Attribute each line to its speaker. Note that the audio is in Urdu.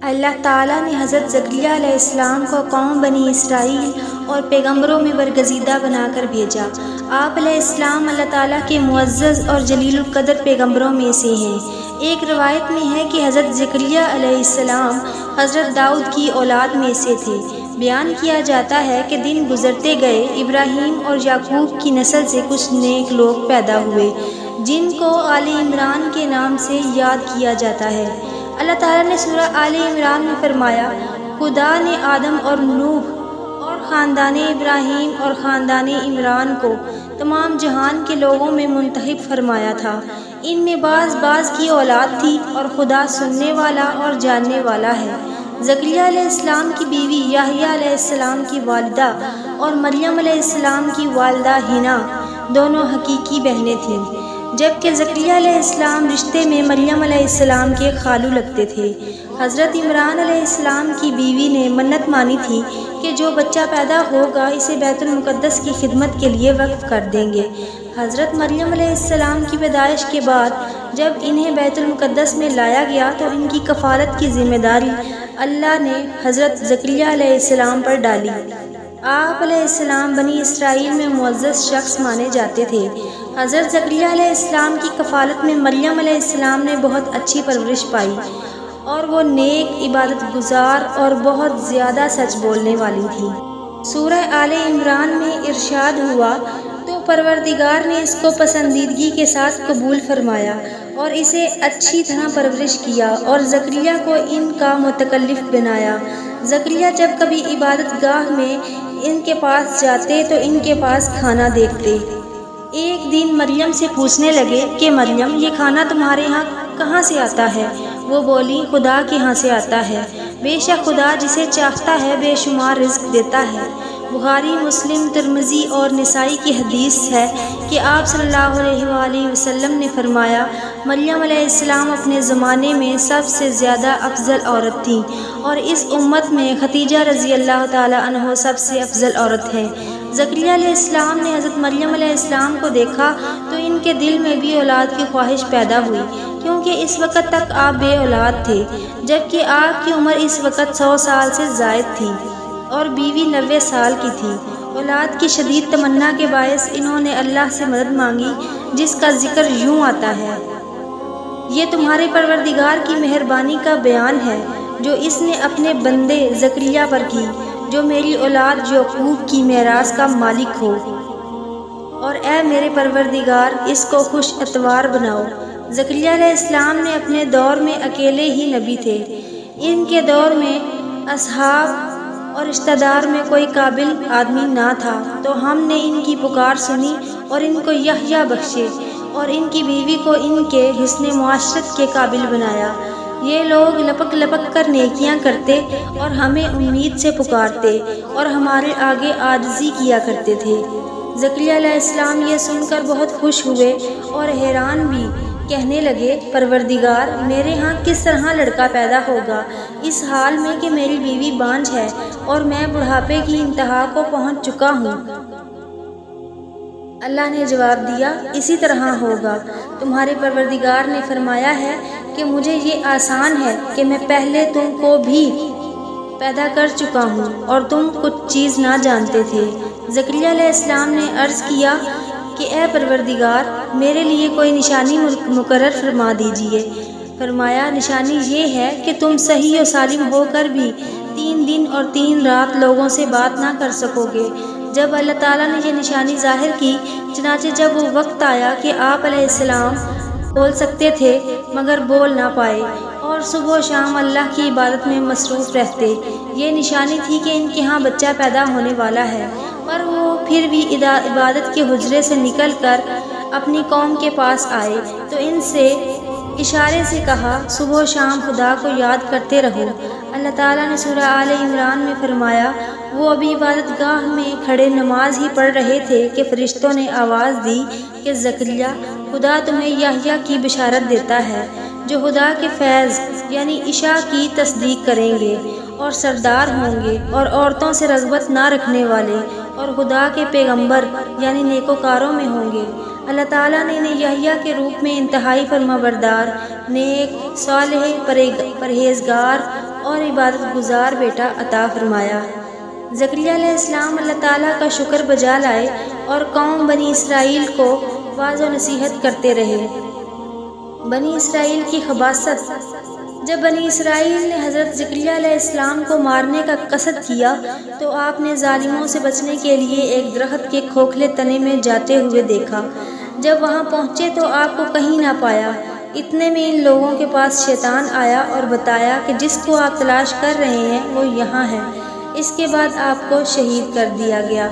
Speaker 1: اللہ تعالیٰ نے حضرت زکریا علیہ السلام کو قوم بنی اسرائیل اور پیغمبروں میں برگزیدہ بنا کر بھیجا۔ آپ علیہ السلام اللہ تعالیٰ کے معزز اور جلیل القدر پیغمبروں میں سے ہیں۔ ایک روایت میں ہے کہ حضرت زکریا علیہ السلام حضرت داؤد کی اولاد میں سے تھے۔ بیان کیا جاتا ہے کہ دن گزرتے گئے ابراہیم اور یعقوب کی نسل سے کچھ نیک لوگ پیدا ہوئے جن کو آل عمران کے نام سے یاد کیا جاتا ہے۔ اللہ تعالیٰ نے سورہ آل عمران میں فرمایا، خدا نے آدم اور نوح اور خاندان ابراہیم اور خاندان عمران کو تمام جہان کے لوگوں میں منتخب فرمایا تھا۔ ان میں بعض کی اولاد تھی اور خدا سننے والا اور جاننے والا ہے۔ زکریا علیہ السلام کی بیوی یحییٰ علیہ السلام کی والدہ اور مریم علیہ السلام کی والدہ حنا دونوں حقیقی بہنیں تھیں، جبکہ زکریا علیہ السلام رشتے میں مریم علیہ السلام کے خالو لگتے تھے۔ حضرت عمران علیہ السلام کی بیوی نے منت مانی تھی کہ جو بچہ پیدا ہوگا اسے بیت المقدس کی خدمت کے لیے وقف کر دیں گے۔ حضرت مریم علیہ السلام کی پیدائش کے بعد جب انہیں بیت المقدس میں لایا گیا تو ان کی کفالت کی ذمہ داری اللہ نے حضرت زکریا علیہ السلام پر ڈالی۔ آپ علیہ السلام بنی اسرائیل میں معزز شخص مانے جاتے تھے۔ حضرت زکریا علیہ السلام کی کفالت میں مریم علیہ السلام نے بہت اچھی پرورش پائی اور وہ نیک، عبادت گزار اور بہت زیادہ سچ بولنے والی تھی۔ سورہ آل عمران میں ارشاد ہوا، تو پروردگار نے اس کو پسندیدگی کے ساتھ قبول فرمایا اور اسے اچھی طرح پرورش کیا اور زکریا کو ان کا متکلف بنایا۔ زکریا جب کبھی عبادت گاہ میں ان کے پاس جاتے تو ان کے پاس کھانا دیکھتے۔ ایک دن مریم سے پوچھنے لگے کہ مریم، یہ کھانا تمہارے ہاں کہاں سے آتا ہے؟ وہ بولی، خدا کے ہاں سے آتا ہے، بے شک خدا جسے چاہتا ہے بے شمار رزق دیتا ہے۔ بخاری، مسلم، ترمذی اور نسائی کی حدیث ہے کہ آپ صلی اللہ علیہ وآلہ وسلم نے فرمایا، مریم علیہ السلام اپنے زمانے میں سب سے زیادہ افضل عورت تھیں اور اس امت میں خدیجہ رضی اللہ تعالیٰ عنہ سب سے افضل عورت ہے۔ زکریا علیہ السلام نے حضرت مریم علیہ السلام کو دیکھا تو ان کے دل میں بھی اولاد کی خواہش پیدا ہوئی، کیونکہ اس وقت تک آپ بے اولاد تھے، جبکہ آپ کی عمر اس وقت 100 سال سے زائد تھی اور بیوی 90 سال کی تھی۔ اولاد کی شدید تمنا کے باعث انہوں نے اللہ سے مدد مانگی، جس کا ذکر یوں آتا ہے، یہ تمہارے پروردگار کی مہربانی کا بیان ہے جو اس نے اپنے بندے زکریا پر کی، جو میری اولاد یعقوب کی میراث کا مالک ہو، اور اے میرے پروردگار اس کو خوش اتوار بناؤ۔ زکریا علیہ السلام نے اپنے دور میں اکیلے ہی نبی تھے۔ ان کے دور میں اصحاب اور رشتہ دار میں کوئی قابل آدمی نہ تھا، تو ہم نے ان کی پکار سنی اور ان کو یحییٰ بخشے اور ان کی بیوی کو ان کے حسن معاشرت کے قابل بنایا۔ یہ لوگ لپک لپک کر نیکیاں کرتے اور ہمیں امید سے پکارتے اور ہمارے آگے عاجزی کیا کرتے تھے۔ زکریا علیہ السلام یہ سن کر بہت خوش ہوئے اور حیران بھی، کہنے لگے، پروردگار، میرے ہاں کس طرح لڑکا پیدا ہوگا اس حال میں کہ میری بیوی بانجھ ہے اور میں بڑھاپے کی انتہا کو پہنچ چکا ہوں؟ اللہ نے جواب دیا، اسی طرح ہوگا۔ تمہارے پروردگار نے فرمایا ہے کہ مجھے یہ آسان ہے کہ میں پہلے تم کو بھی پیدا کر چکا ہوں اور تم کچھ چیز نہ جانتے تھے۔ زکریا علیہ السلام نے عرض کیا کہ اے پروردگار، میرے لیے کوئی نشانی مقرر فرما دیجیے۔ فرمایا، نشانی یہ ہے کہ تم صحیح و سالم ہو کر بھی 3 دن اور 3 رات لوگوں سے بات نہ کر سکو گے۔ جب اللہ تعالیٰ نے یہ نشانی ظاہر کی، چنانچہ جب وہ وقت آیا کہ آپ علیہ السلام بول سکتے تھے مگر بول نہ پائے اور صبح و شام اللہ کی عبادت میں مصروف رہتے، یہ نشانی تھی کہ ان کے ہاں بچہ پیدا ہونے والا ہے۔ پر وہ پھر بھی عبادت کے حجرے سے نکل کر اپنی قوم کے پاس آئے تو ان سے اشارے سے کہا، صبح و شام خدا کو یاد کرتے رہو۔ اللہ تعالیٰ نے سورہ آل عمران میں فرمایا، وہ ابھی عبادت گاہ میں کھڑے نماز ہی پڑھ رہے تھے کہ فرشتوں نے آواز دی کہ زکریا، خدا تمہیں یحییٰ کی بشارت دیتا ہے، جو خدا کے فیض یعنی عشاء کی تصدیق کریں گے اور سردار ہوں گے اور عورتوں سے رغبت نہ رکھنے والے اور خدا کے پیغمبر یعنی نیکوکاروں میں ہوں گے۔ اللہ تعالیٰ نے انہیں یحییٰ کے روپ میں انتہائی فرمانبردار، نیک، صالح، پرہیزگار اور عبادت گزار بیٹا عطا فرمایا۔ زکریا علیہ السلام اللہ تعالیٰ کا شکر بجا لائے اور قوم بنی اسرائیل کو واعظ و نصیحت کرتے رہے۔ بنی اسرائیل کی خباثت۔ جب بنی اسرائیل نے حضرت زکریا علیہ السلام کو مارنے کا قصد کیا تو آپ نے ظالموں سے بچنے کے لیے ایک درخت کے کھوکھلے تنے میں جاتے ہوئے دیکھا۔ جب وہاں پہنچے تو آپ کو کہیں نہ پایا۔ اتنے میں ان لوگوں کے پاس شیطان آیا اور بتایا کہ جس کو آپ تلاش کر رہے ہیں وہ یہاں ہے۔ اس کے بعد آپ کو شہید کر دیا گیا۔